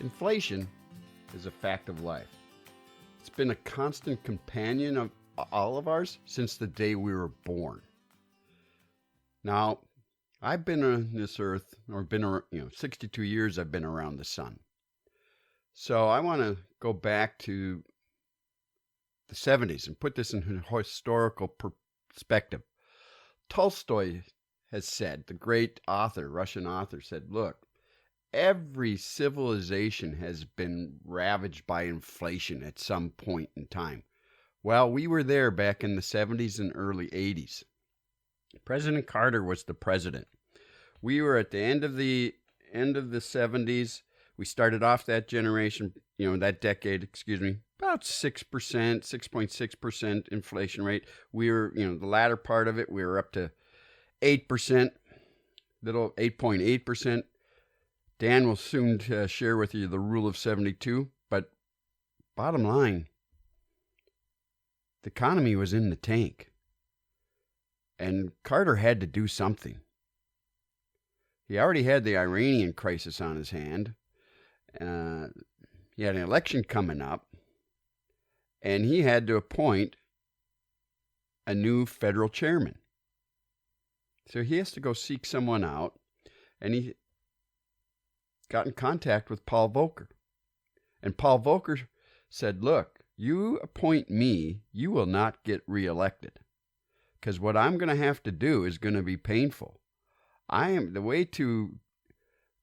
Inflation is a fact of life. It's been a constant companion of all of ours since the day we were born. Now, I've been on this earth, or 62 years I've been around the sun. So I want to go back to the 70s and put this in a historical perspective. Tolstoy has said, the great author, Russian author, said, look, every civilization has been ravaged by inflation at some point in time. Well, we were there back in the 70s and early 80s. President Carter was the president. We were at the end of the 70s. We started off that generation, that decade, about 6%, 6.6% inflation rate. We were, the latter part of it, we were up to 8%, little 8.8%. Dan will soon share with you the rule of 72, but bottom line, the economy was in the tank, and Carter had to do something. He already had the Iranian crisis on his hand. He had an election coming up, and he had to appoint a new federal chairman. So he has to go seek someone out, and he got in contact with Paul Volcker. And Paul Volcker said, look, you appoint me, you will not get reelected. Because what I'm going to have to do is going to be painful. The way to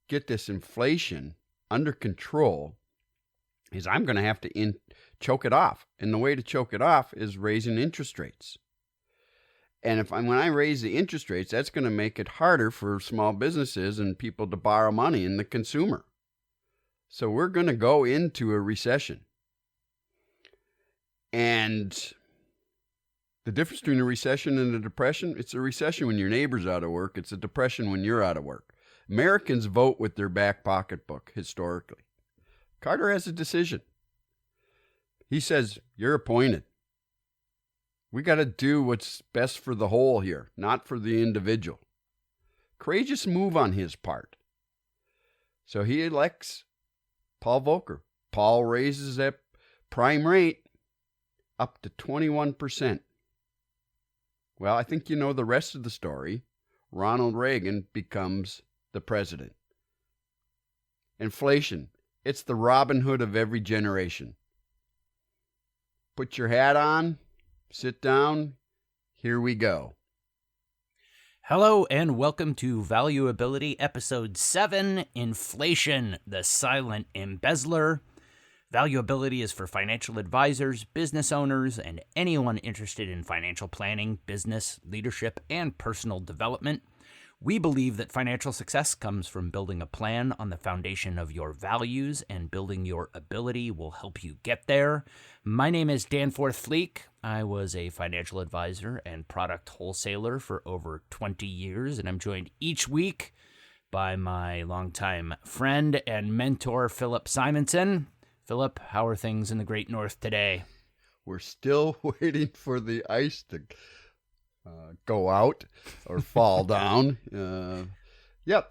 get this inflation under control is I'm going to have to choke it off. And the way to choke it off is raising interest rates. And when I raise the interest rates, that's going to make it harder for small businesses and people to borrow money and the consumer. So we're going to go into a recession. And the difference between a recession and a depression, it's a recession when your neighbor's out of work. It's a depression when you're out of work. Americans vote with their back pocketbook historically. Carter has a decision. He says, you're appointed. We got to do what's best for the whole here, not for the individual. Courageous move on his part. So he elects Paul Volcker. Paul raises that prime rate up to 21%. Well, I think you know the rest of the story. Ronald Reagan becomes the president. Inflation. It's the Robin Hood of every generation. Put your hat on. Sit down. Here we go. Hello and welcome to Valuability Episode 7, Inflation, the Silent Embezzler. Valuability is for financial advisors, business owners, and anyone interested in financial planning, business, leadership, and personal development. We believe that financial success comes from building a plan on the foundation of your values, and building your ability will help you get there. My name is Danforth Fleek. I was a financial advisor and product wholesaler for over 20 years, and I'm joined each week by my longtime friend and mentor, Philip Simonson. Philip, how are things in the Great North today? We're still waiting for the ice to go out or fall down.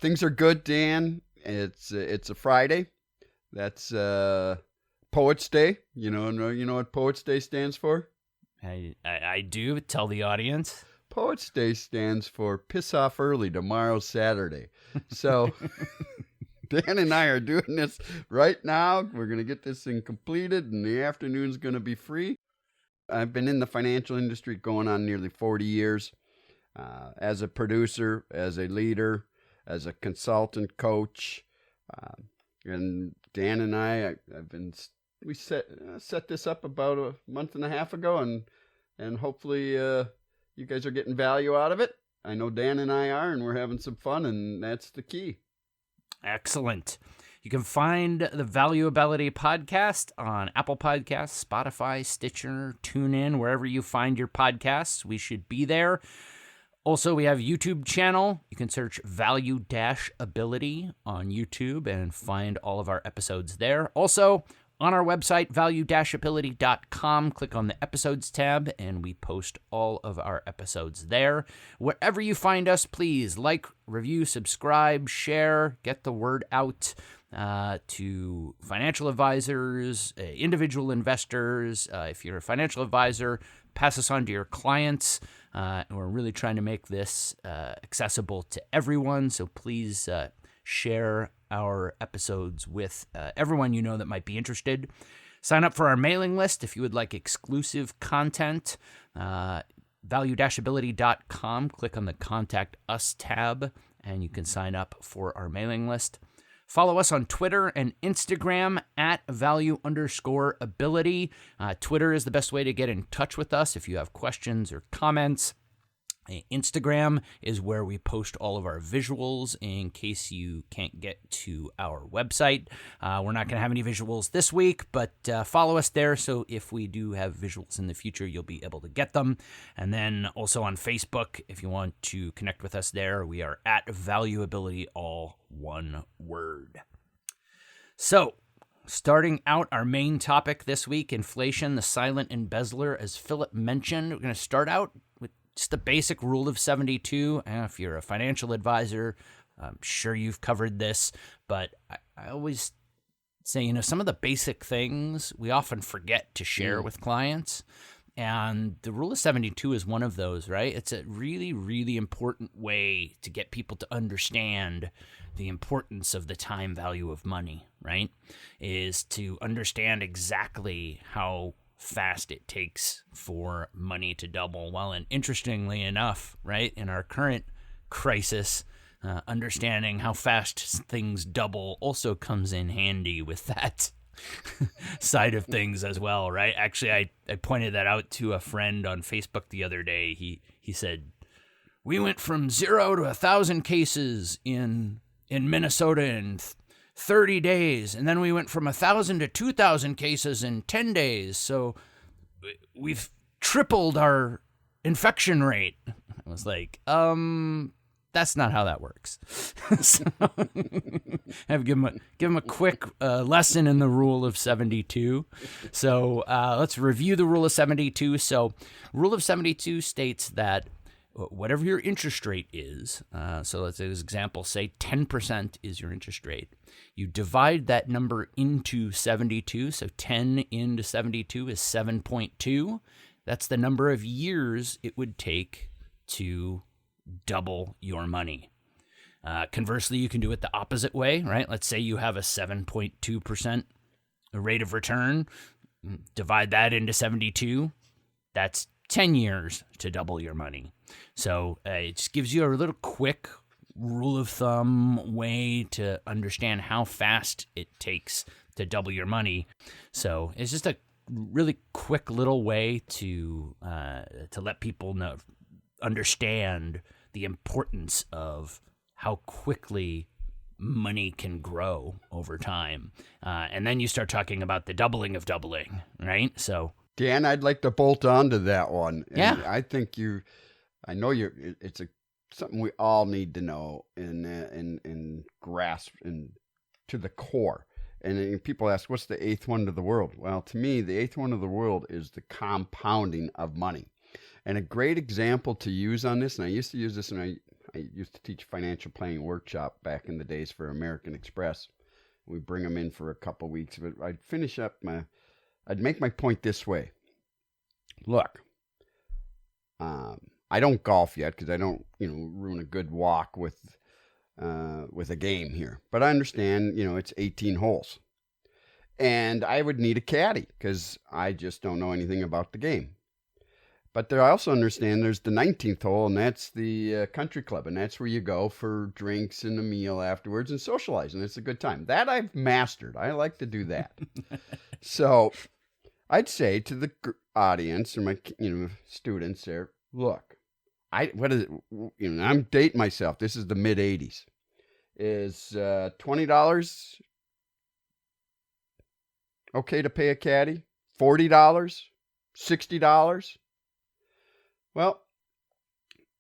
Things are good, Dan. It's a Friday. That's Poets Day. You know what Poets Day stands for? I do. Tell the audience. Poets Day stands for piss off early. Tomorrow's Saturday. So Dan and I are doing this right now. We're going to get this thing completed, and the afternoon's going to be free. I've been in the financial industry going on nearly 40 years, as a producer, as a leader, as a consultant coach. And Dan and I we set this up about a month and a half ago, and hopefully you guys are getting value out of it. I know Dan and I are, and we're having some fun, and that's the key. Excellent. You can find the Valuability Podcast on Apple Podcasts, Spotify, Stitcher, TuneIn, wherever you find your podcasts. We should be there. Also, we have a YouTube channel. You can search Value-Ability on YouTube and find all of our episodes there. Also, on our website, value-ability.com, click on the episodes tab, and we post all of our episodes there. Wherever you find us, please like, review, subscribe, share, get the word out. to financial advisors, individual investors. If you're a financial advisor, pass this on to your clients. We're really trying to make this accessible to everyone, so please share our episodes with everyone you know that might be interested. Sign up for our mailing list if you would like exclusive content. Value-ability.com. Click on the Contact Us tab, and you can sign up for our mailing list. Follow us on Twitter and Instagram at value_ability. Twitter is the best way to get in touch with us if you have questions or comments. Instagram is where we post all of our visuals in case you can't get to our website. We're not going to have any visuals this week, but follow us there, so if we do have visuals in the future, you'll be able to get them. And then also on Facebook, if you want to connect with us there, we are at Valuability, all one word. So, starting out our main topic this week, inflation, the silent embezzler. As Philip mentioned, we're going to start out with just the basic rule of 72. If you're a financial advisor, I'm sure you've covered this, but I always say, some of the basic things we often forget to share with clients. And the rule of 72 is one of those, right? It's a really, really important way to get people to understand the importance of the time value of money, right? Is to understand exactly how fast it takes for money to double. Well, and interestingly enough, right, in our current crisis, understanding how fast things double also comes in handy with that side of things as well, right? Actually, I pointed that out to a friend on Facebook the other day. He said, we went from 0 to 1,000 cases in Minnesota in 30 days, and then we went from 1,000 to 2,000 cases in 10 days. So we've tripled our infection rate. I was like, that's not how that works. So I have give him a quick lesson in the rule of 72. So let's review the rule of 72. So rule of 72 states that whatever your interest rate is, so let's say this example, say 10% is your interest rate. You divide that number into 72, so 10 into 72 is 7.2. That's the number of years it would take to double your money. Conversely, you can do it the opposite way, right? Let's say you have a 7.2% rate of return. Divide that into 72. That's 10 years to double your money. So it just gives you a little quick rule of thumb way to understand how fast it takes to double your money. So it's just a really quick little way to let people understand the importance of how quickly money can grow over time. And then you start talking about the doubling of doubling, right? So Dan, I'd like to bolt on to that one. And yeah. I think it's something we all need to know and grasp and to the core. And people ask, what's the eighth wonder of the world? Well, to me, the eighth wonder of the world is the compounding of money. And a great example to use on this, and I used to use this, and I used to teach a financial planning workshop back in the days for American Express. We bring them in for a couple weeks, but I'd make my point this way. Look, I don't golf yet because I don't, ruin a good walk with a game here. But I understand, it's 18 holes. And I would need a caddy because I just don't know anything about the game. But I also understand there's the 19th hole, and that's the country club. And that's where you go for drinks and a meal afterwards and socialize. And it's a good time. That I've mastered. I like to do that. So I'd say to the audience or my students there, look, I'm dating myself. This is the mid 80s. Is $20 okay to pay a caddy? $40? $60? Well,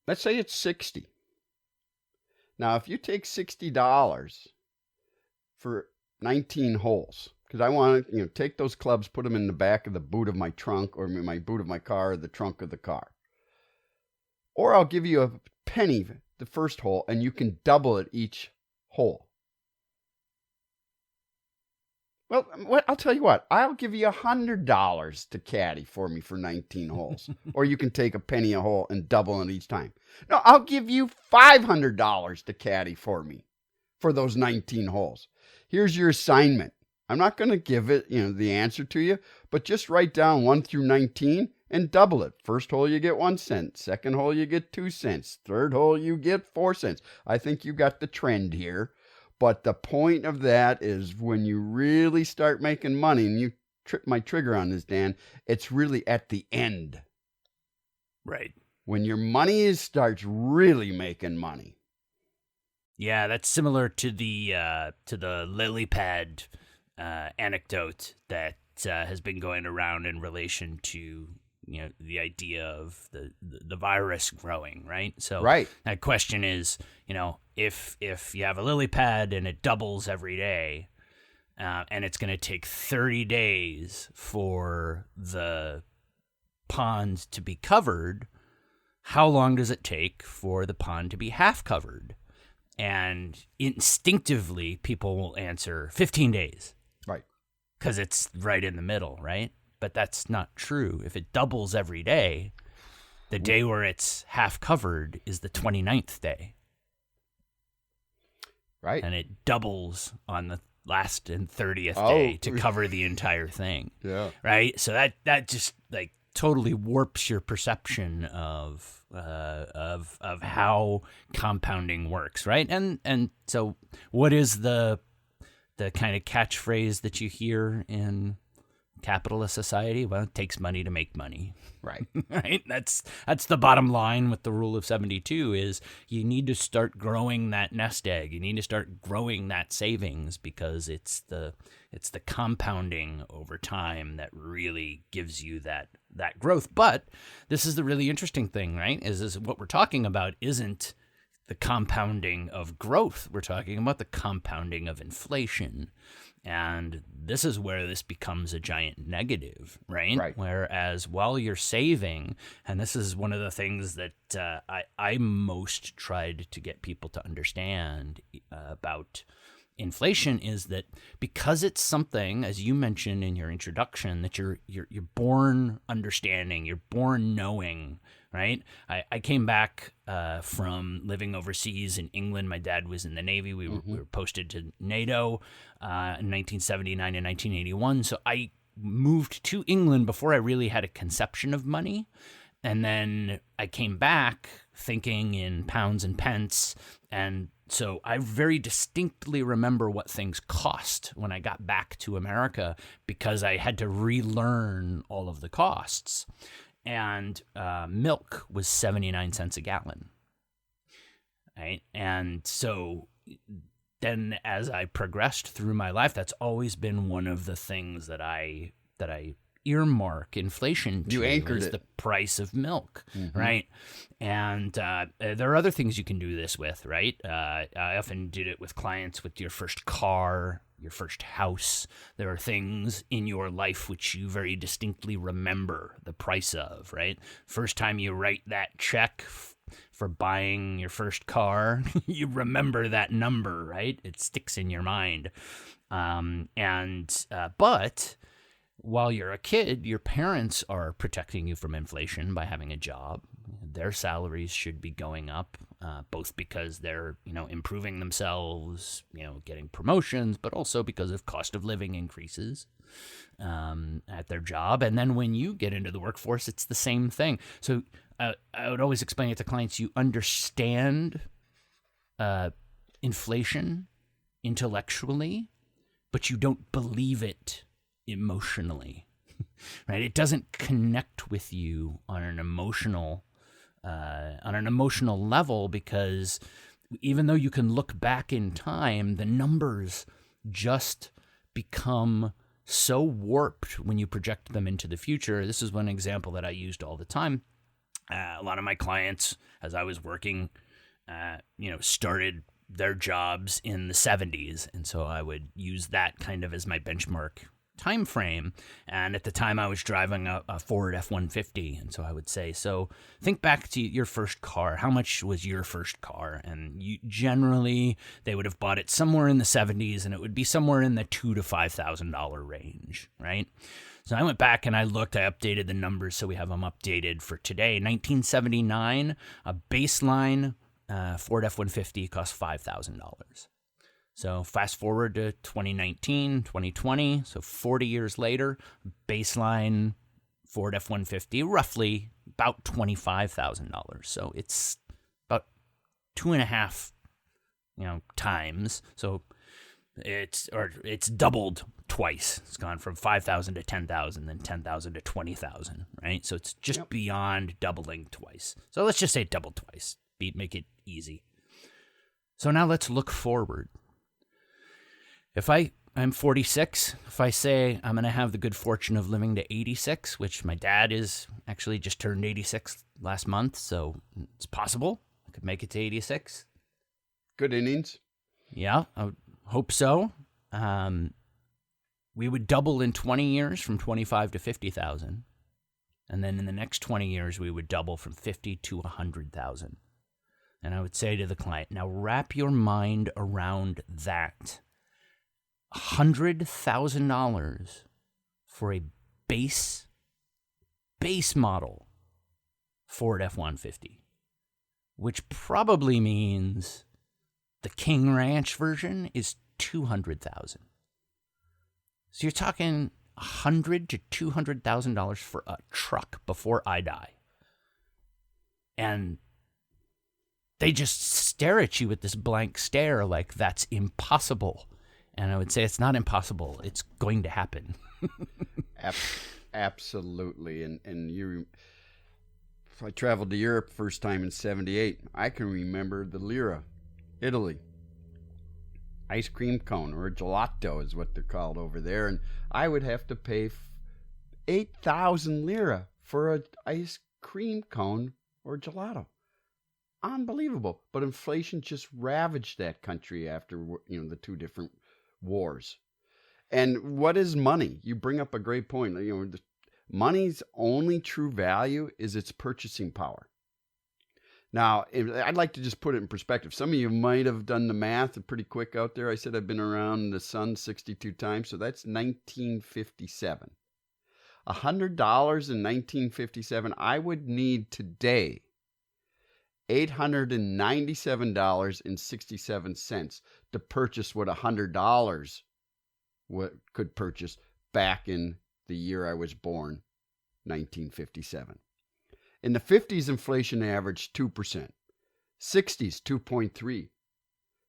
let's say it's $60. Now, if you take $60 for 19 holes, because I want to, take those clubs, put them in the back of the boot of my trunk or my boot of my car or the trunk of the car. Or I'll give you a penny the first hole and you can double it each hole. Well, I'll tell you what. I'll give you $100 to caddy for me for 19 holes, or you can take a penny a hole and double it each time. No, I'll give you $500 to caddy for me for those 19 holes. Here's your assignment. I'm not going to give it, the answer to you, but just write down 1 through 19 and double it. First hole you get 1 cent. Second hole you get 2 cents. Third hole you get 4 cents. I think you got the trend here. But the point of that is when you really start making money, and you trip my trigger on this, Dan, it's really at the end. Right. When your money starts really making money. Yeah, that's similar to the lily pad anecdote that has been going around in relation to the idea of the virus growing, right? So right. That question is, if you have a lily pad and it doubles every day, and it's going to take 30 days for the pond to be covered, how long does it take for the pond to be half covered? And instinctively, people will answer 15 days. Right. Because it's right in the middle, right? But that's not true. If it doubles every day, the day where it's half covered is the 29th day. Right. And it doubles on the last and 30th day to cover the entire thing. Yeah. Right? So that just totally warps your perception of how compounding works, right? And so what is the kind of catchphrase that you hear in capitalist society? Well, it takes money to make money. Right. Right? That's the bottom line with the rule of 72 is you need to start growing that nest egg. You need to start growing that savings because it's the compounding over time that really gives you that growth. But this is the really interesting thing, right? Is what we're talking about isn't the compounding of growth. We're talking about the compounding of inflation. And this is where this becomes a giant negative, right? Right. Whereas while you're saving, and this is one of the things that I most tried to get people to understand about inflation is that because it's something, as you mentioned in your introduction, that you're born understanding, you're born knowing, right? I came back from living overseas in England. My dad was in the Navy. We were posted to NATO in 1979 and 1981. So I moved to England before I really had a conception of money. And then I came back thinking in pounds and pence. And so I very distinctly remember what things cost when I got back to America because I had to relearn all of the costs. And milk was 79 cents a gallon, right? And so then as I progressed through my life, that's always been one of the things that I earmark inflation to. You anchored is it. The price of milk, right? And there are other things you can do this with, right? I often did it with clients with your first car, your first house. There are things in your life which you very distinctly remember the price of, right? First time you write that check for buying your first car, you remember that number, right? It sticks in your mind. But while you're a kid, your parents are protecting you from inflation by having a job. Their salaries should be going up, both because they're, improving themselves, getting promotions, but also because of cost of living increases at their job. And then when you get into the workforce, it's the same thing. So I would always explain it to clients. You understand inflation intellectually, but you don't believe it emotionally, right? It doesn't connect with you on an emotional level because even though you can look back in time, the numbers just become so warped when you project them into the future. This is one example that I used all the time. A lot of my clients, as I was working, started their jobs in the 70s. And so I would use that kind of as my benchmark time frame. And at the time, I was driving a Ford F-150, and so I would say, so think back to your first car. How much was your first car? And generally, they would have bought it somewhere in the 70s, and it would be somewhere in the $2,000 to $5,000 range, right? So I went back and I looked, I updated the numbers so we have them updated for today. 1979, a baseline Ford F-150 cost $5,000. So fast forward to 2019, 2020, so 40 years later, baseline Ford F-150, roughly about $25,000. So it's about 2.5, times. So it's doubled twice. It's gone from 5,000 to 10,000, then 10,000 to 20,000, right? So it's just beyond doubling twice. So let's just say double twice. Make it easy. So now let's look forward. If I'm 46, if I say I'm going to have the good fortune of living to 86, which my dad is actually just turned 86 last month, so it's possible I could make it to 86. Good innings. Yeah, I would hope so. We would double in 20 years from 25 to 50,000. And then in the next 20 years, we would double from 50 to 100,000. And I would say to the client, now wrap your mind around that. $100,000 for a base model Ford F-150, which probably means the King Ranch version is $200,000. So you're talking $100,000 to $200,000 for a truck before I die, and they just stare at you with this blank stare like that's impossible. And I would say it's not impossible. It's going to happen. Absolutely. And if I traveled to Europe first time in 78, I can remember the lira, Italy. Ice cream cone, or gelato is what they're called over there. And I would have to pay 8,000 lira for an ice cream cone or gelato. Unbelievable. But inflation just ravaged that country after, the two different wars. And what is money? You bring up a great point. Money's only true value is its purchasing power. Now, I'd like to just put it in perspective. Some of you might have done the math pretty quick out there. I said I've been around the sun 62 times, so that's 1957. $100 in 1957, I would need today $897.67 to purchase what $100 could purchase back in the year I was born, 1957. In the 50s, inflation averaged 2%. 60s, 2.3.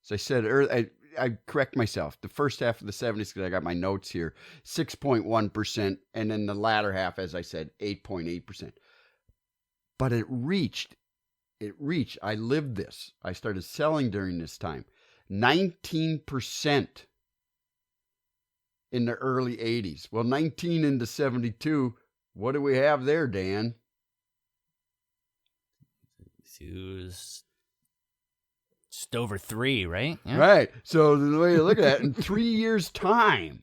So I said earlier, I correct myself. The first half of the 70s, because I got my notes here, 6.1%, and then the latter half, as I said, 8.8%. But it reached, I lived this. I started selling during this time. 19% in the early 80s. Well, 19 into 72, what do we have there, Dan? It was just over 3, right? Yeah. Right. So the way you look at it, in 3 years' time,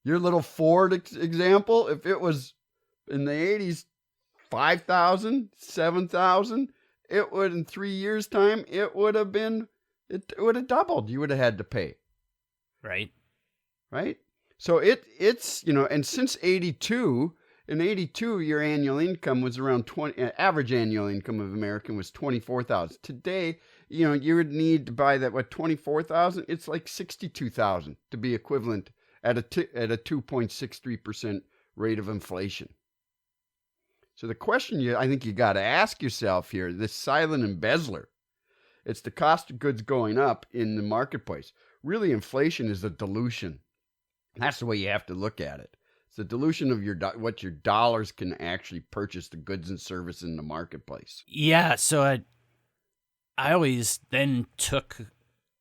your little Ford example, if it was in the 80s, 5,000, 7,000, it would, in 3 years' time, it would have doubled. You would have had to pay. Right. Right? So it's, and since 82, in 82, your annual income was around average annual income of American was 24,000. Today, you would need to buy that, 24,000? It's like 62,000 to be equivalent at a 2.63% rate of inflation. So the question I think you got to ask yourself here, this silent embezzler, it's the cost of goods going up in the marketplace. Really, inflation is a dilution. That's the way you have to look at it. It's the dilution of what your dollars can actually purchase the goods and services in the marketplace. Yeah, so I always then took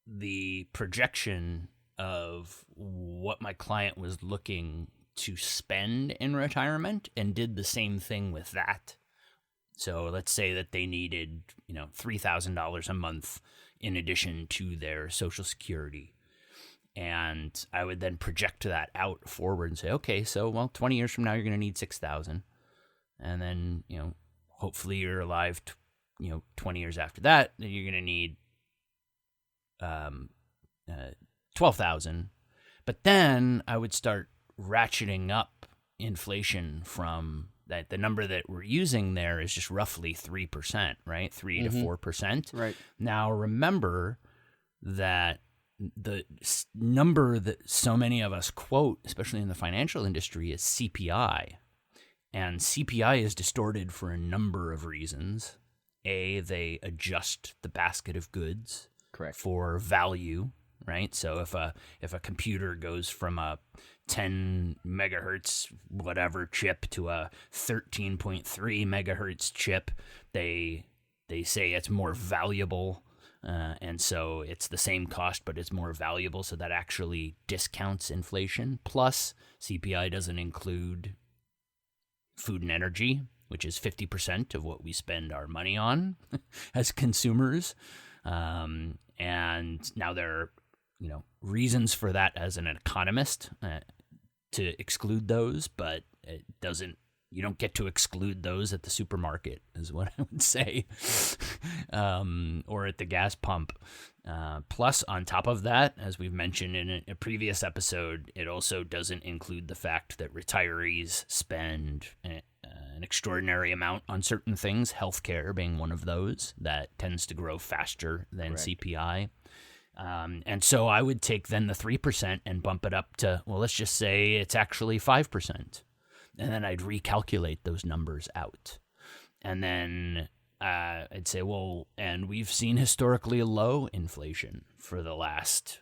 the projection of what my client was looking to spend in retirement and did the same thing with that. So let's say that they needed, $3,000 a month in addition to their Social Security. And I would then project that out forward and say, okay, so, 20 years from now, you're going to need 6,000. And then, hopefully you're alive, 20 years after that, then you're going to need 12,000. But then I would start ratcheting up inflation from that. The number that we're using there is just roughly 3%, right? 3 to 4%. Right. Now, remember that the number that so many of us quote, especially in the financial industry, is CPI. And CPI is distorted for a number of reasons. A, they adjust the basket of goods for value, right? So if a computer goes from a 10 megahertz whatever chip to a 13.3 megahertz chip, they say it's more valuable. And so it's the same cost, but it's more valuable. So that actually discounts inflation. Plus, CPI doesn't include food and energy, which is 50% of what we spend our money on as consumers. And now there are, reasons for that as an economist to exclude those, but it doesn't. You don't get to exclude those at the supermarket, is what I would say, or at the gas pump. Plus, on top of that, as we've mentioned in a previous episode, it also doesn't include the fact that retirees spend an extraordinary amount on certain things, healthcare being one of those, that tends to grow faster than CPI. And so I would take then the 3% and bump it up to, let's just say it's actually 5%. And then I'd recalculate those numbers out. And then I'd say, and we've seen historically low inflation for the last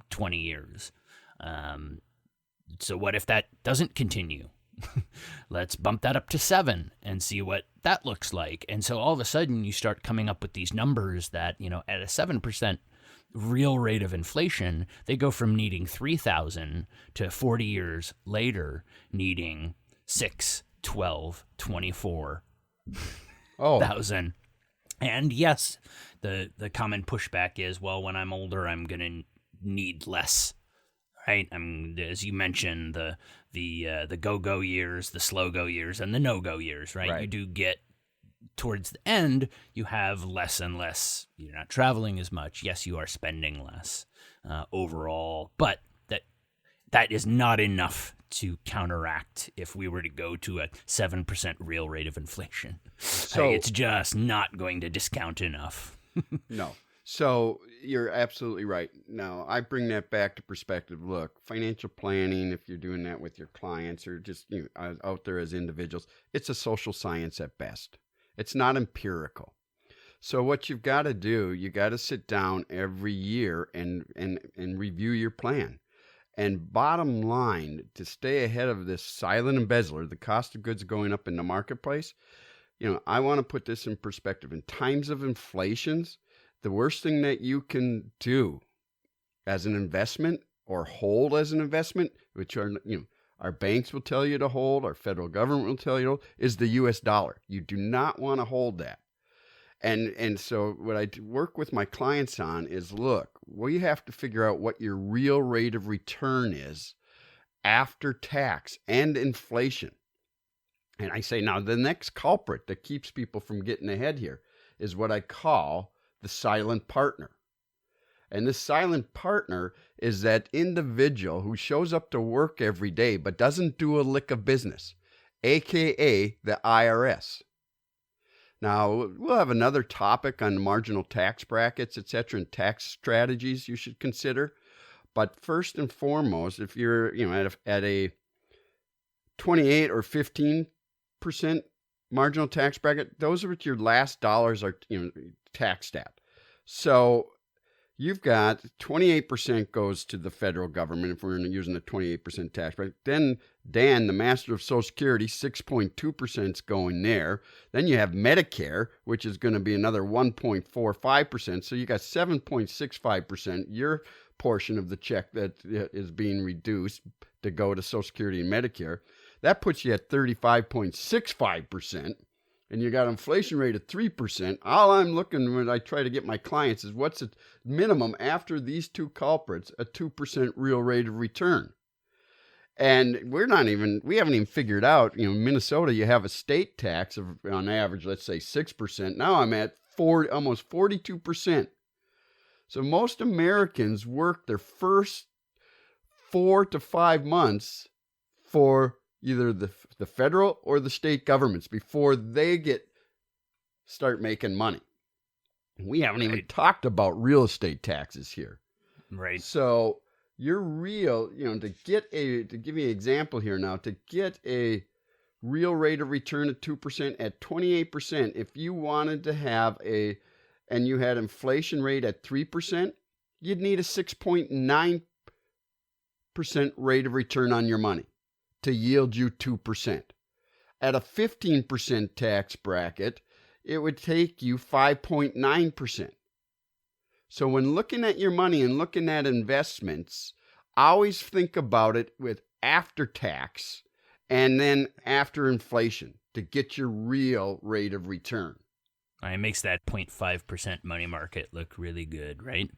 20 years. So what if that doesn't continue? Let's bump that up to 7 and see what that looks like. And so all of a sudden you start coming up with these numbers that, at a 7% real rate of inflation, they go from needing 3,000 to 40 years later needing 6, 12, 24,000. And yes, the common pushback is, when I'm older, I'm going to need less, right? As you mentioned, the go-go years, the slow-go years, and the no-go years, right? You do get towards the end, you have less and less. You're not traveling as much. Yes, you are spending less overall, but that is not enough to counteract if we were to go to a 7% real rate of inflation. So it's just not going to discount enough. No. So you're absolutely right. Now, I bring that back to perspective. Look, financial planning, if you're doing that with your clients or just out there as individuals, it's a social science at best. It's not empirical. So what you've got to do, you got to sit down every year and review your plan. And bottom line, to stay ahead of this silent embezzler, the cost of goods going up in the marketplace, I want to put this in perspective. In times of inflations, the worst thing that you can do as an investment or hold as an investment, which are, our banks will tell you to hold, our federal government will tell you to hold, is the U.S. dollar. You do not want to hold that. And so what I work with my clients on is, look, we have to figure out what your real rate of return is after tax and inflation. And I say, now the next culprit that keeps people from getting ahead here is what I call the silent partner. And this silent partner is that individual who shows up to work every day but doesn't do a lick of business, aka the IRS. Now, we'll have another topic on marginal tax brackets, etc., and tax strategies you should consider. But first and foremost, if you're at a 28 or 15% marginal tax bracket, those are what your last dollars are taxed at. So you've got 28% goes to the federal government if we're using the 28% tax bracket. Then Dan, the master of Social Security, 6.2% is going there. Then you have Medicare, which is going to be another 1.45%. So you got 7.65%, your portion of the check that is being reduced to go to Social Security and Medicare. That puts you at 35.65%. and you got an inflation rate of 3%, all I'm looking when I try to get my clients is what's the minimum after these two culprits, a 2% real rate of return. And we haven't even figured out, Minnesota, you have a state tax of on average, let's say 6%. Now I'm at almost 42%. So most Americans work their first 4 to 5 months for either the federal or the state governments before they start making money. We haven't even talked about real estate taxes here. Right. So your real, to give you an example here now, to get a real rate of return of 2% at 28%, if you wanted to have and you had inflation rate at 3%, you'd need a 6.9% rate of return on your money to yield you 2%. At a 15% tax bracket, it would take you 5.9%. So when looking at your money and looking at investments, always think about it with after tax and then after inflation to get your real rate of return. It makes that 0.5% money market look really good, right?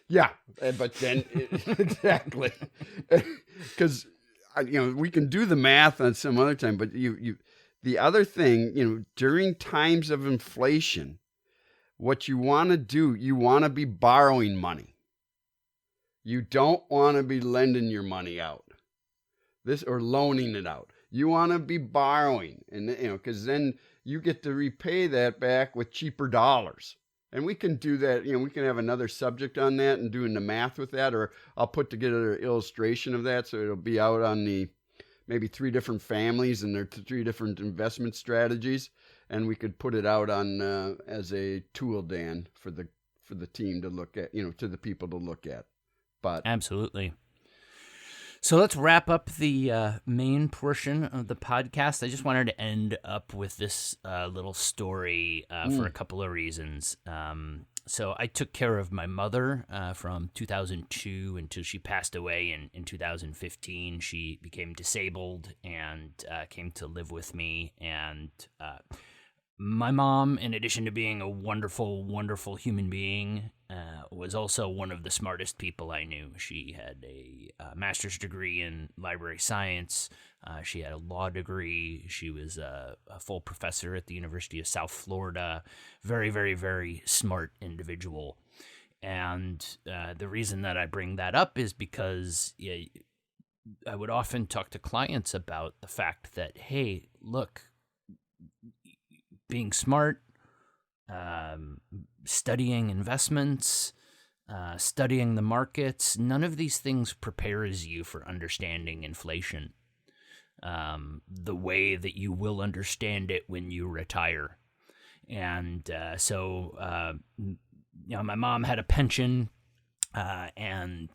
Yeah, but then exactly, because we can do the math on some other time. But the other thing, during times of inflation, what you want to do, you want to be borrowing money. You don't want to be lending your money out, or loaning it out. You want to be borrowing, and because then you get to repay that back with cheaper dollars. And we can do that. We can have another subject on that and doing the math with that, or I'll put together an illustration of that, so it'll be out on maybe 3 different families and their 3 different investment strategies, and we could put it out on as a tool, Dan, for the team to look at, to the people to look at. But absolutely. So let's wrap up the main portion of the podcast. I just wanted to end up with this little story for a couple of reasons. So I took care of my mother from 2002 until she passed away in 2015. She became disabled and came to live with me. And my mom, in addition to being a wonderful, wonderful human being, was also one of the smartest people I knew. She had a master's degree in library science. She had a law degree. She was a full professor at the University of South Florida. Very, very, very smart individual. And the reason that I bring that up is because I would often talk to clients about the fact that, hey, look, being smart, studying investments, studying the markets, none of these things prepares you for understanding inflation the way that you will understand it when you retire. And so my mom had a pension and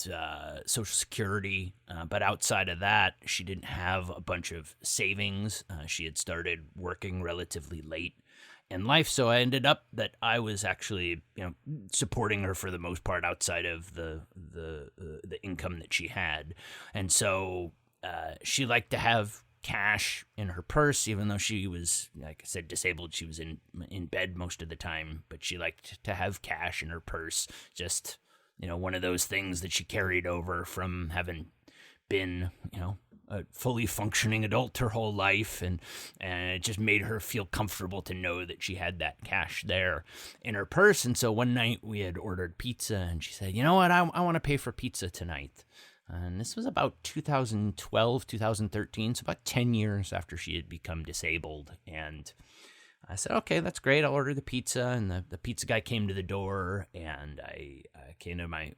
Social Security, but outside of that, she didn't have a bunch of savings. She had started working relatively late in life, so I ended up that I was actually, supporting her for the most part outside of the income that she had, and so she liked to have cash in her purse, even though she was, like I said, disabled. She was in bed most of the time, but she liked to have cash in her purse. Just one of those things that she carried over from having been, a fully functioning adult her whole life, and it just made her feel comfortable to know that she had that cash there in her purse. And so one night we had ordered pizza, and she said, "You know what, I want to pay for pizza tonight." And this was about 2012, 2013, so about 10 years after she had become disabled. And I said, "Okay, that's great. I'll order the pizza." And the pizza guy came to the door, and I came to my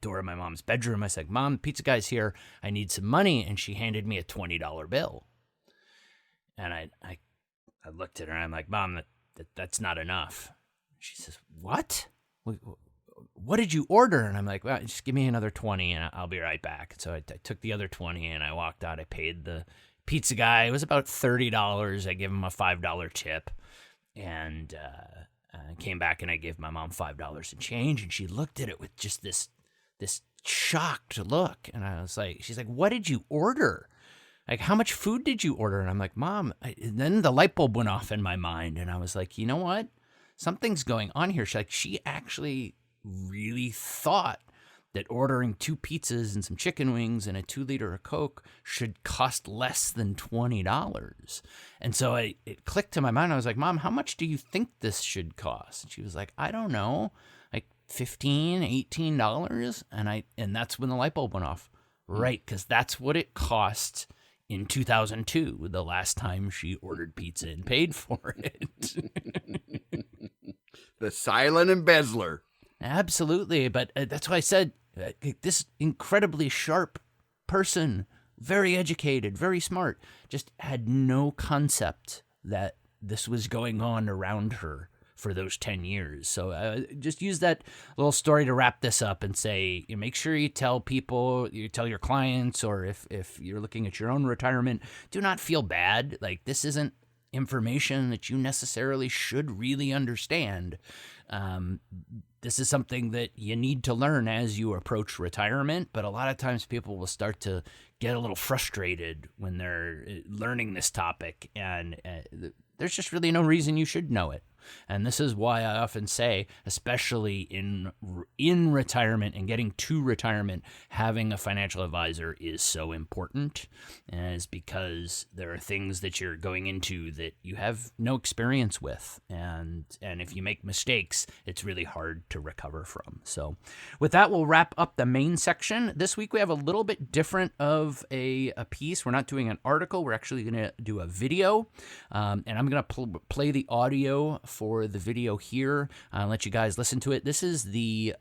door of my mom's bedroom. I said, "Mom, the pizza guy's here. I need some money." And she handed me a $20 bill. And I looked at her, and I'm like, "Mom, that's not enough." She says, "What? What did you order?" And I'm like, "Well, just give me another 20 and I'll be right back." So I took the other 20 and I walked out. I paid the pizza guy. It was about $30. I gave him a $5 tip, and came back and I gave my mom $5 in change, and she looked at it with just this shocked look. And I was like, she's like, "What did you order?" Like, how much food did you order? And I'm like, Mom, and then the light bulb went off in my mind. And I was like, you know what? Something's going on here. She actually really thought that ordering 2 pizzas and some chicken wings and a 2-liter of Coke should cost less than $20. And so it clicked to my mind. I was like, Mom, how much do you think this should cost? And she was like, I don't know, like $15, $18. And that's when the light bulb went off. Right, because that's what it cost in 2002, the last time she ordered pizza and paid for it. The silent embezzler. Absolutely, but that's why I said this incredibly sharp person, very educated, very smart, just had no concept that this was going on around her for those 10 years. So just use that little story to wrap this up and say, make sure you tell people, you tell your clients, or if you're looking at your own retirement, do not feel bad. Like, this isn't information that you necessarily should really understand. This is something that you need to learn as you approach retirement, but a lot of times people will start to get a little frustrated when they're learning this topic, and there's just really no reason you should know it. And this is why I often say, especially in retirement and getting to retirement, having a financial advisor is so important, and it's because there are things that you're going into that you have no experience with, and if you make mistakes, it's really hard to recover from. So with that, we'll wrap up the main section. This week we have a little bit different of a piece. We're not doing an article. We're actually going to do a video, and I'm going to play the audio for the video here. I'll let you guys listen to it. This is the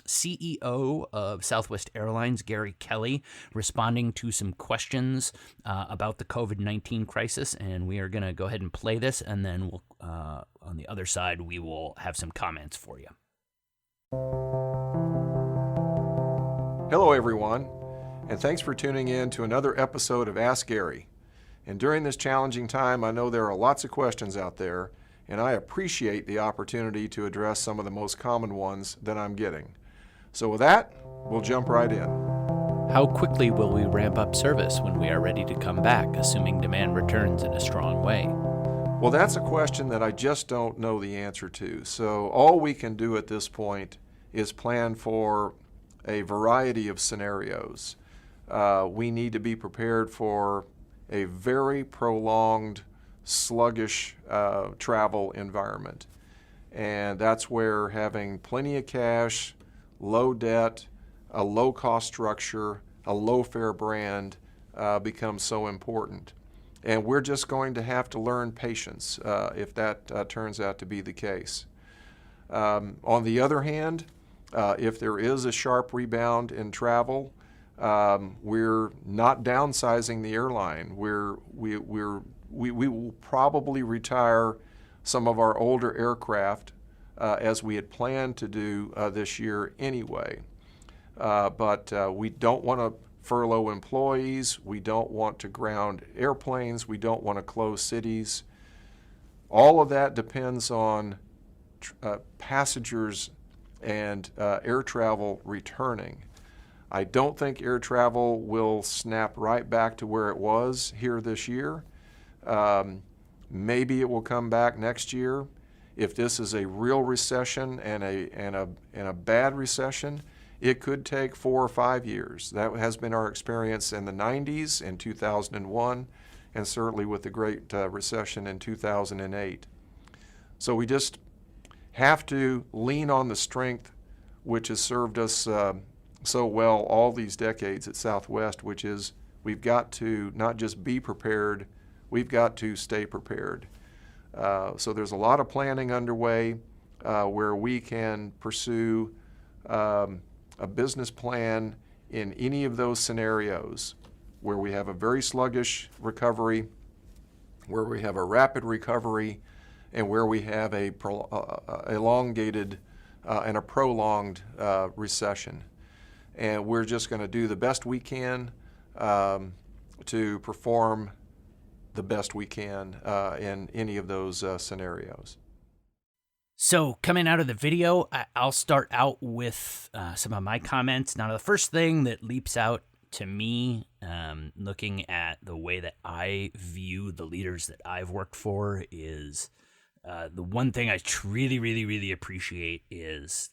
CEO of Southwest Airlines, Gary Kelly, responding to some questions about the COVID-19 crisis, and we are going to go ahead and play this, and then we'll, on the other side, we will have some comments for you. Hello, everyone, and thanks for tuning in to another episode of Ask Gary. And during this challenging time, I know there are lots of questions out there, and I appreciate the opportunity to address some of the most common ones that I'm getting. So with that, we'll jump right in. How quickly will we ramp up service when we are ready to come back, assuming demand returns in a strong way? Well, that's a question that I just don't know the answer to. So all we can do at this point is plan for a variety of scenarios. We need to be prepared for a very prolonged, sluggish travel environment. And that's where having plenty of cash, low debt, a low-cost structure, a low-fare brand becomes so important. And we're just going to have to learn patience if that turns out to be the case. On the other hand, if there is a sharp rebound in travel, we're not downsizing the airline. We will probably retire some of our older aircraft as we had planned to do this year anyway. But we don't want to furlough employees. We don't want to ground airplanes. We don't want to close cities. All of that depends on passengers and air travel returning. I don't think air travel will snap right back to where it was here this year. Maybe it will come back next year. If this is a real recession and a bad recession, it could take 4 or 5 years. That has been our experience in the 90s, in 2001, and certainly with the Great Recession in 2008. So we just have to lean on the strength which has served us so well all these decades at Southwest, which is we've got to not just be prepared, we've got to stay prepared. So there's a lot of planning underway where we can pursue a business plan in any of those scenarios where we have a very sluggish recovery, where we have a rapid recovery, and where we have a elongated and a prolonged recession. And we're just going to do the best we can to perform the best we can in any of those scenarios. So coming out of the video, I'll start out with some of my comments. Now, the first thing that leaps out to me, looking at the way that I view the leaders that I've worked for is the one thing I really, really, really appreciate is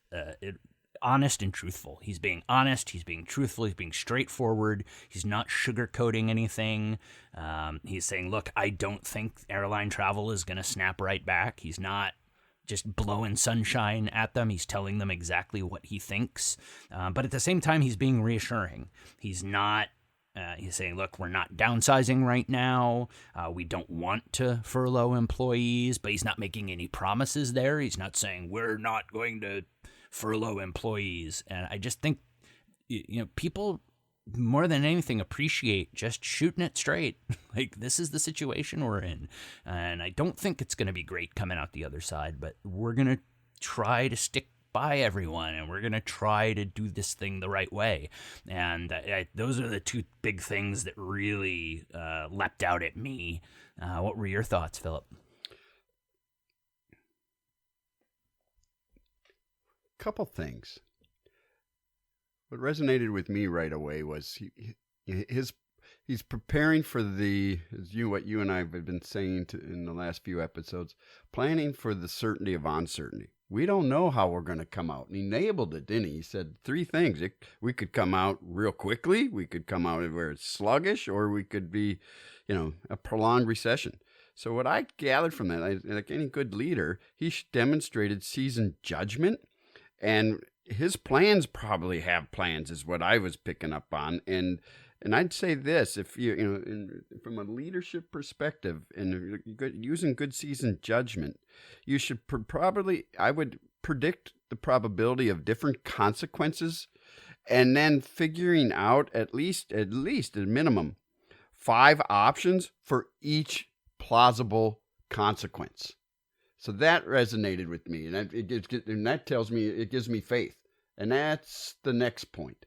honest and truthful. He's being honest. He's being truthful. He's being straightforward. He's not sugarcoating anything. He's saying, look, I don't think airline travel is going to snap right back. He's not just blowing sunshine at them. He's telling them exactly what he thinks. But at the same time, he's being reassuring. He's not, he's saying, look, we're not downsizing right now. We don't want to furlough employees, but he's not making any promises there. He's not saying we're not going to furlough employees. And I just think, people more than anything appreciate just shooting it straight. Like, this is the situation we're in. And I don't think it's going to be great coming out the other side, but we're going to try to stick by everyone, and we're going to try to do this thing the right way. And those are the two big things that really leapt out at me. What were your thoughts, Philip? Couple things. What resonated with me right away was he's preparing for what you and I have been saying in the last few episodes, planning for the certainty of uncertainty. We don't know how we're going to come out. And he nailed it, didn't he? He said three things. We could come out real quickly. We could come out where it's sluggish, or we could be, a prolonged recession. So what I gathered from that, like any good leader, he demonstrated seasoned judgment, and his plans probably have plans, is what I was picking up on. And I'd say this: if from a leadership perspective, and using good seasoned judgment, you should I would predict the probability of different consequences, and then figuring out at least at minimum 5 options for each plausible consequence. So that resonated with me, and that tells me, it gives me faith. And that's the next point.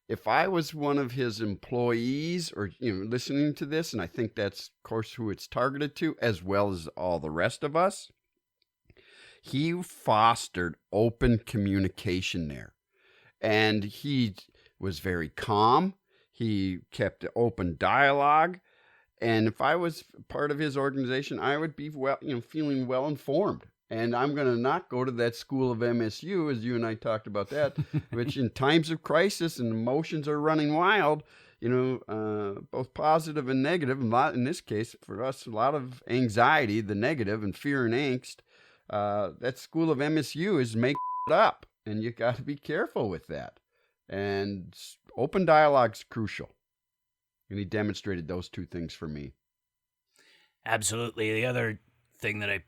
If I was one of his employees, or listening to this, and I think that's, of course, who it's targeted to, as well as all the rest of us, he fostered open communication there. And he was very calm. He kept open dialogue. And if I was part of his organization, I would be feeling well informed. And I'm going to not go to that school of MSU, as you and I talked about that, which in times of crisis and emotions are running wild, both positive and negative. In this case, for us, a lot of anxiety, the negative, and fear and angst. That school of MSU is make it up, and you got to be careful with that. And open dialogue's crucial. And he demonstrated those two things for me. Absolutely. The other thing that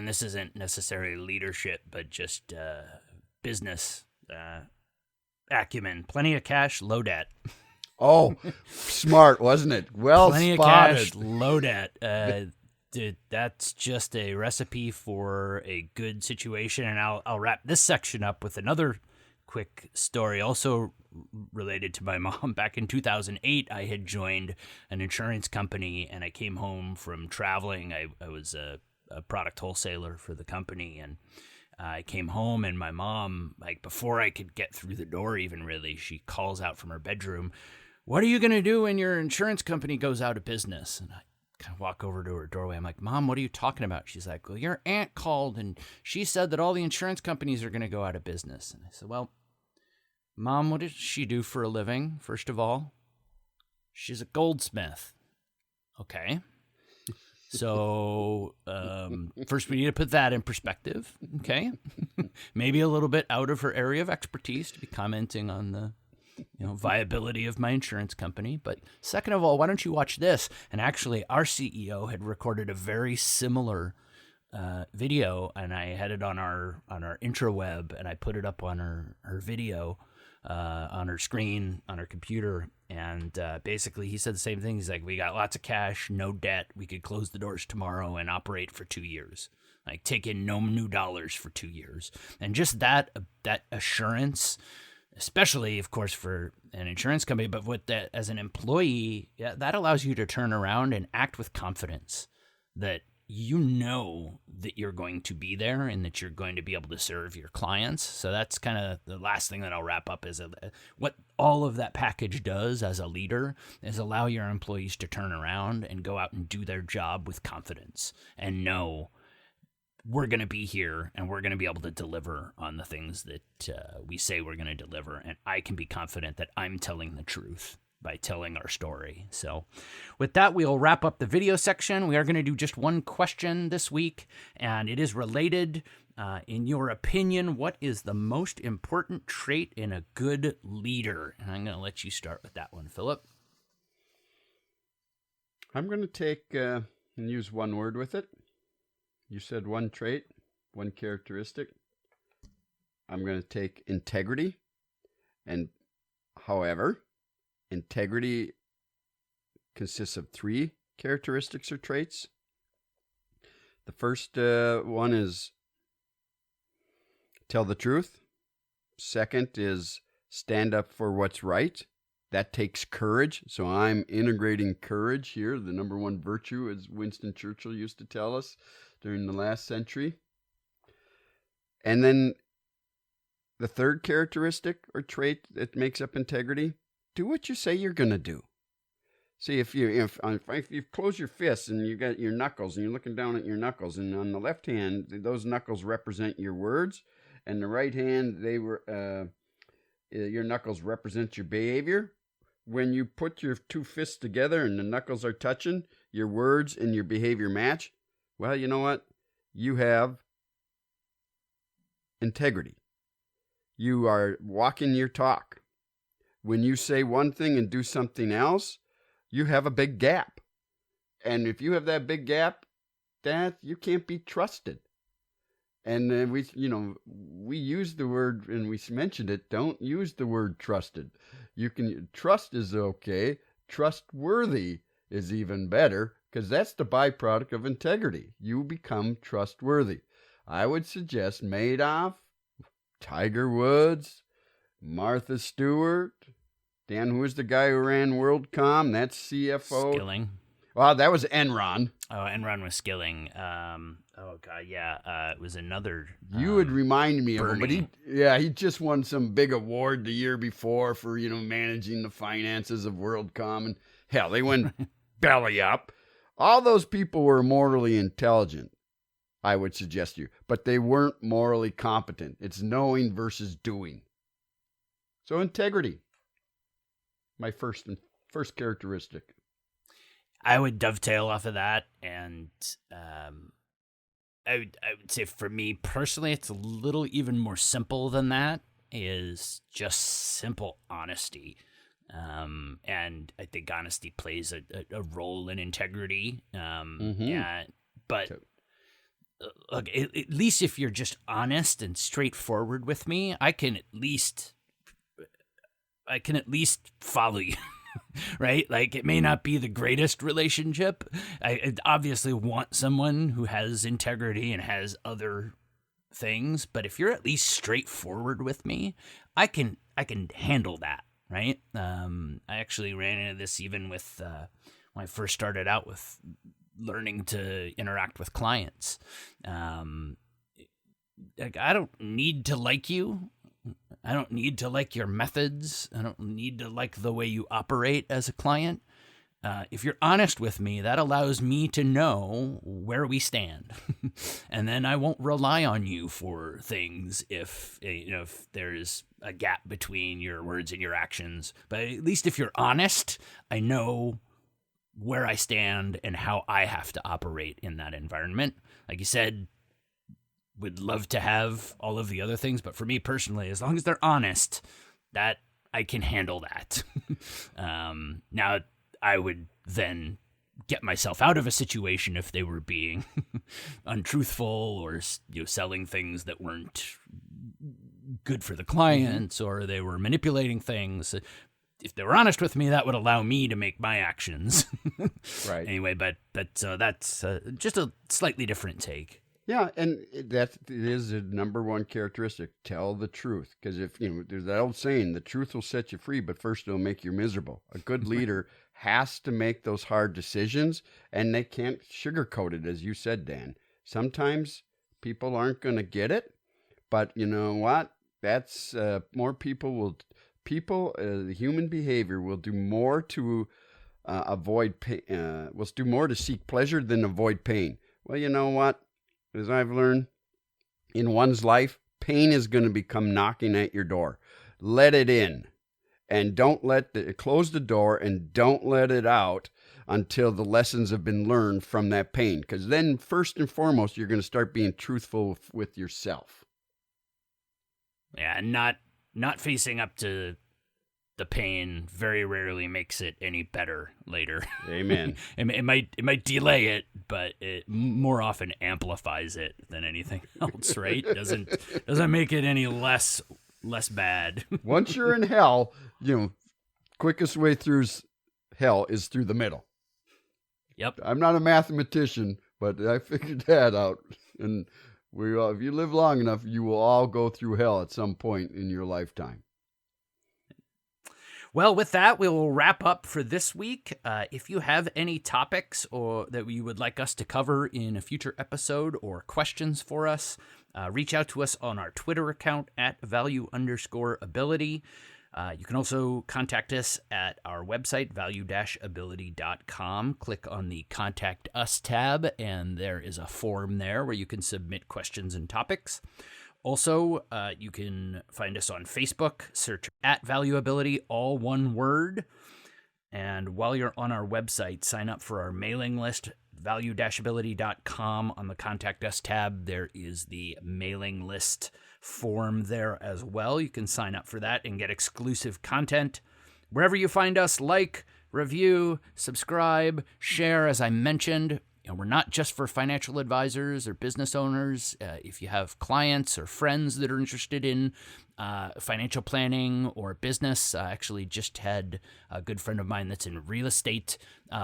this isn't necessarily leadership, but just business acumen. Plenty of cash, low debt. Oh, smart, wasn't it? Well Plenty spotted. Of cash, low debt. Dude, that's just a recipe for a good situation. And I'll wrap this section up with another quick story, also related to my mom. Back in 2008, I had joined an insurance company, and I came home from traveling. I was a product wholesaler for the company, and I came home, and my mom, before I could get through the door even really, she calls out from her bedroom, "What are you going to do when your insurance company goes out of business?" And I kind of walk over to her doorway. I'm like, "Mom, what are you talking about?" She's like, "Well, your aunt called, and she said that all the insurance companies are going to go out of business." And I said, "Well, Mom, what does she do for a living, first of all?" "She's a goldsmith." "Okay. So first we need to put that in perspective, okay?" Maybe a little bit out of her area of expertise to be commenting on the viability of my insurance company. But second of all, why don't you watch this? And actually, our CEO had recorded a very similar video, and I had it on our intraweb, and I put it up on her video on her screen, on her computer. And basically, he said the same thing. He's like, "We got lots of cash, no debt. We could close the doors tomorrow and operate for 2 years. Take in no new dollars for 2 years." And just that assurance, especially, of course, for an insurance company, but with that as an employee, that allows you to turn around and act with confidence that you know that you're going to be there and that you're going to be able to serve your clients. So that's kind of the last thing that I'll wrap up is what all of that package does as a leader is allow your employees to turn around and go out and do their job with confidence and know we're going to be here and we're going to be able to deliver on the things that we say we're going to deliver. And I can be confident that I'm telling the truth by telling our story. So with that, we'll wrap up the video section. We are going to do just one question this week, and it is related. In your opinion, what is the most important trait in a good leader? And I'm going to let you start with that one, Philip. I'm going to take and use one word with it. You said one trait, one characteristic. I'm going to take integrity. And however, integrity consists of 3 characteristics or traits. The first one is tell the truth. Second is stand up for what's right. That takes courage. So I'm integrating courage here, the number one virtue, as Winston Churchill used to tell us during the last century. And then the third characteristic or trait that makes up integrity, do what you say you're going to do. See, if you close your fists and you got your knuckles and you're looking down at your knuckles, and on the left hand, those knuckles represent your words, and the right hand, your knuckles represent your behavior. When you put your 2 fists together and the knuckles are touching, your words and your behavior match, well, you know what? You have integrity. You are walking your talk. When you say one thing and do something else, you have a big gap. And if you have that big gap, that you can't be trusted. And we use the word, and we mentioned it, don't use the word trusted. Trust is okay. Trustworthy is even better, because that's the byproduct of integrity. You become trustworthy. I would suggest Madoff, Tiger Woods, Martha Stewart, Dan, who was the guy who ran WorldCom? That's CFO. Skilling. Well, that was Enron. Oh, Enron was Skilling. It was another. You would remind me Bernie. of him, but he just won some big award the year before for managing the finances of WorldCom, and hell, they went belly up. All those people were morally intelligent, I would suggest you, but they weren't morally competent. It's knowing versus doing. So integrity, my first characteristic. I would dovetail off of that, and I would say for me personally, it's a little even more simple than that. Is just simple honesty. And I think honesty plays a role in integrity. But look, at least if you're just honest and straightforward with me, I can at least follow you. Right? Like, it may not be the greatest relationship. I obviously want someone who has integrity and has other things, but if you're at least straightforward with me, I can handle that. Right? I actually ran into this even with when I first started out with learning to interact with clients. Like, I don't need to like you. I don't need to like your methods. I don't need to like the way you operate as a client. If you're honest with me, that allows me to know where we stand. And then I won't rely on you for things if there's a gap between your words and your actions. But at least if you're honest, I know where I stand and how I have to operate in that environment. Like you said, would love to have all of the other things, but for me personally, as long as they're honest, that I can handle that. Now, I would then get myself out of a situation if they were being untruthful or selling things that weren't good for the clients, or they were manipulating things. If they were honest with me, that would allow me to make my actions. Right. Anyway, but that's just a slightly different take. Yeah, and that is the number one characteristic. Tell the truth. Because if, there's that old saying, the truth will set you free, but first it'll make you miserable. A good leader has to make those hard decisions, and they can't sugarcoat it, as you said, Dan. Sometimes people aren't going to get it, but you know what? That's more people will. The human behavior will do more to avoid pain. Will do more to seek pleasure than avoid pain. Well, you know what? As I've learned, in one's life, pain is going to become knocking at your door. Let it in, and close the door, and don't let it out until the lessons have been learned from that pain. Because then, first and foremost, you're going to start being truthful with yourself. Yeah, and not facing up to the pain very rarely makes it any better later. Amen. it might delay it, but it more often amplifies it than anything else, right? Doesn't make it any less bad. Once you're in hell, quickest way through hell is through the middle. Yep. I'm not a mathematician, but I figured that out. And if you live long enough, you will all go through hell at some point in your lifetime. Well, with that, we will wrap up for this week. If you have any topics or that you would like us to cover in a future episode or questions for us, reach out to us on our Twitter account at value_ability. You can also contact us at our website, value-ability.com. Click on the Contact Us tab, and there is a form there where you can submit questions and topics. Also, you can find us on Facebook, search at ValueAbility, all one word. And while you're on our website, sign up for our mailing list, value-ability.com. On the Contact Us tab, there is the mailing list form there as well. You can sign up for that and get exclusive content. Wherever you find us, like, review, subscribe, share, as I mentioned. We're not just for financial advisors or business owners. If you have clients or friends that are interested in financial planning or business, I actually just had a good friend of mine that's in real estate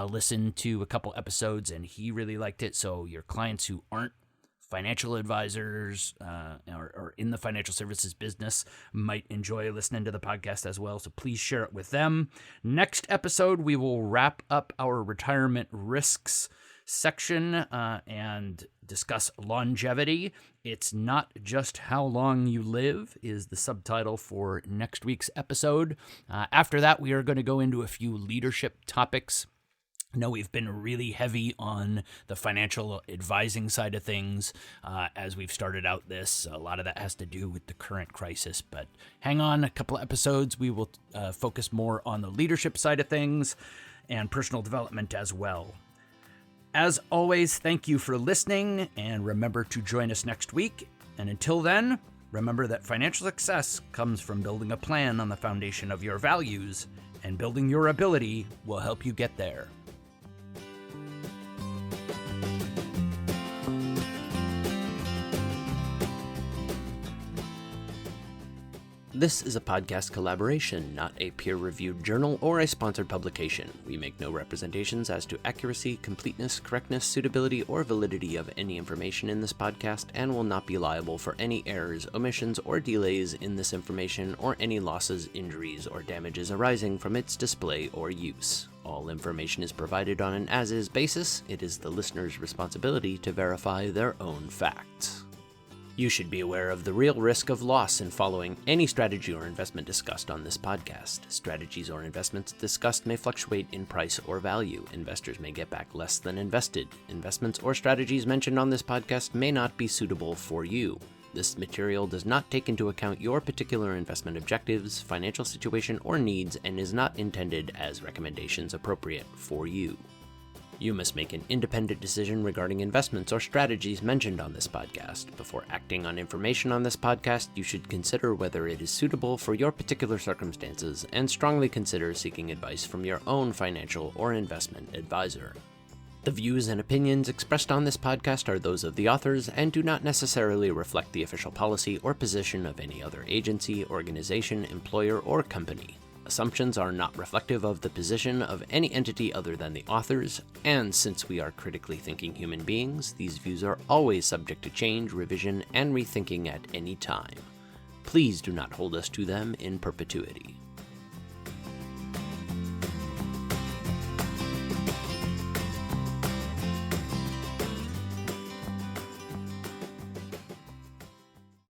listen to a couple episodes, and he really liked it. So your clients who aren't financial advisors or in the financial services business might enjoy listening to the podcast as well. So please share it with them. Next episode, we will wrap up our retirement risks section and discuss longevity. It's not just how long you live is the subtitle for next week's episode. After that, we are going to go into a few leadership topics. I know we've been really heavy on the financial advising side of things as we've started out this. A lot of that has to do with the current crisis, but hang on a couple of episodes. We will focus more on the leadership side of things and personal development as well. As always, thank you for listening, and remember to join us next week. And until then, remember that financial success comes from building a plan on the foundation of your values, and building your ability will help you get there. This is a podcast collaboration, not a peer-reviewed journal or a sponsored publication. We make no representations as to accuracy, completeness, correctness, suitability, or validity of any information in this podcast, and will not be liable for any errors, omissions, or delays in this information, or any losses, injuries, or damages arising from its display or use. All information is provided on an as-is basis. It is the listener's responsibility to verify their own facts. You should be aware of the real risk of loss in following any strategy or investment discussed on this podcast. Strategies or investments discussed may fluctuate in price or value. Investors may get back less than invested. Investments or strategies mentioned on this podcast may not be suitable for you. This material does not take into account your particular investment objectives, financial situation, or needs, and is not intended as recommendations appropriate for you. You must make an independent decision regarding investments or strategies mentioned on this podcast. Before acting on information on this podcast, you should consider whether it is suitable for your particular circumstances and strongly consider seeking advice from your own financial or investment advisor. The views and opinions expressed on this podcast are those of the authors and do not necessarily reflect the official policy or position of any other agency, organization, employer, or company. Assumptions are not reflective of the position of any entity other than the authors, and since we are critically thinking human beings, these views are always subject to change, revision, and rethinking at any time. Please do not hold us to them in perpetuity.